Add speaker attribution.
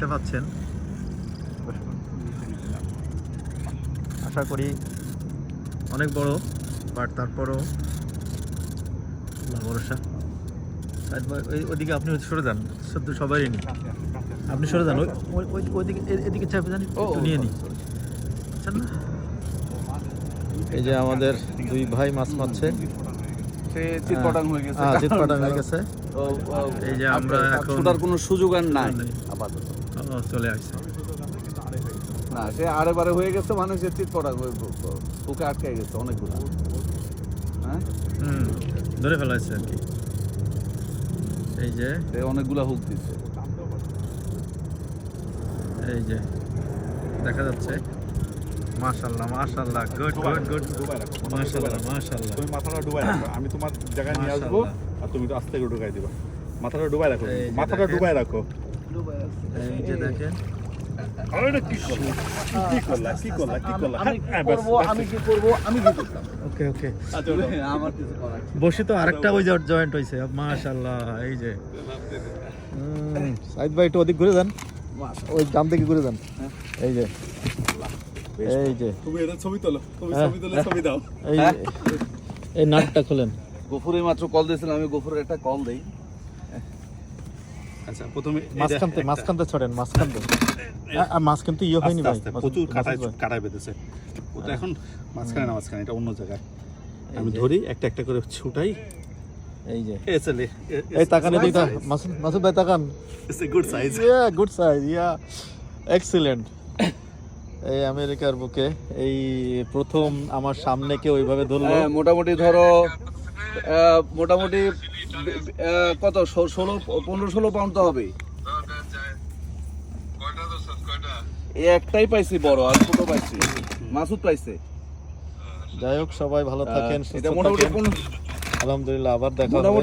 Speaker 1: দেখতে পাচ্ছেন, আশা করি অনেক বড়, বাট তারপরও ভরসা। ওইদিকে আপনি সরে যান, সদ্য সবাই নি, আপনি সরে যান, ওইদিকে এদিকে চাপে যান, একটু নিয়ে নিই। আচ্ছা না, এই যে আমাদের দুই ভাই মাছ মারছে,
Speaker 2: চিৎপটাং হয়ে গেছে।
Speaker 1: চিৎপটাং হয়ে গেছে। এই যে আমরা এখন
Speaker 2: ছোটার কোনো সুযোগ আর নাই আপাতত।
Speaker 1: চলে আসছে
Speaker 2: না, সে আরে বারে হয়ে গেছে, মানে সে চিৎপটাং বুকে আটকে গেছে অনেকগুলো। হ্যাঁ,
Speaker 1: ধরে ফেলাইছে আর কি। এই যে
Speaker 2: অনেকগুলা হুক দিচ্ছে,
Speaker 1: এই যে দেখা যাচ্ছে। মাশাআল্লাহ মাশাআল্লাহ, গুড গুড গুড, মাশাআল্লাহ মাশাআল্লাহ।
Speaker 3: তুমি মাথাটা ডুবাই রাখো, আমি তোমার জায়গায় নিয়ে আসবো আর তুমি তো আস্তে করে ঢুকাই দিবা। মাথাটা ডুবাই রাখো, মাথাটা ডুবাই রাখো।
Speaker 1: এই যে দেখেন,
Speaker 3: আরে কি করলা, কি করলা, কি করলা, কি করলা।
Speaker 2: আমি কি করব, আমি কি করতাম।
Speaker 1: ওকে ওকে,
Speaker 2: আমার কিছু করার
Speaker 1: বসি তো আরেকটা ওই যে জয়েন্ট হইছে, মাশাআল্লাহ। এই যে সাইদ ভাই একটু ওদিক ঘুরে যান, ওই ডান দিকে ঘুরে যান। এই যে এই যে
Speaker 3: তুমি এটা ছবি তোলো, তুমি ছবি তোলো, ছবি দাও।
Speaker 1: এই এই নাটটা খুলেন।
Speaker 2: গফুরে মাত্র কল দিয়েছিলাম, আমি গফুরের একটা কল দেই।
Speaker 3: আচ্ছা, প্রথমে
Speaker 1: মাঝখানতে ছড়েন, মাঝখানতে। মাছ কিন্তু ইয়ে হয়নি ভাই,
Speaker 3: প্রচুর কাটায় বেঁধেছে। ওটা এখন মাঝখানে না, মাঝখানে এটা অন্য জায়গায়। আমি ধরি একটা একটা করে ছুটাই।
Speaker 1: এই যে
Speaker 3: এ চলে,
Speaker 1: এই তাকান এদিকটা, মাসুদ ভাই তাকান।
Speaker 3: It's a good size.
Speaker 1: Yeah good size, yeah excellent. এই আমেরিকার বুকে এই প্রথম আমার সামনে কেউ ওইভাবে ধরলো।
Speaker 2: মোটামুটি ধরো মোটামুটি কত 15-16 পাউন্ড তো হবে। এই একটাই পাইছি বড়, আর ছোট পাইছি মাসুদ পাইছে।
Speaker 1: যাই হোক, সবাই ভালো থাকেন, সুস্থ
Speaker 2: এটা মোটামুটি
Speaker 1: থাকেন। আলহামদুলিল্লাহ, আবার দেখা হবে।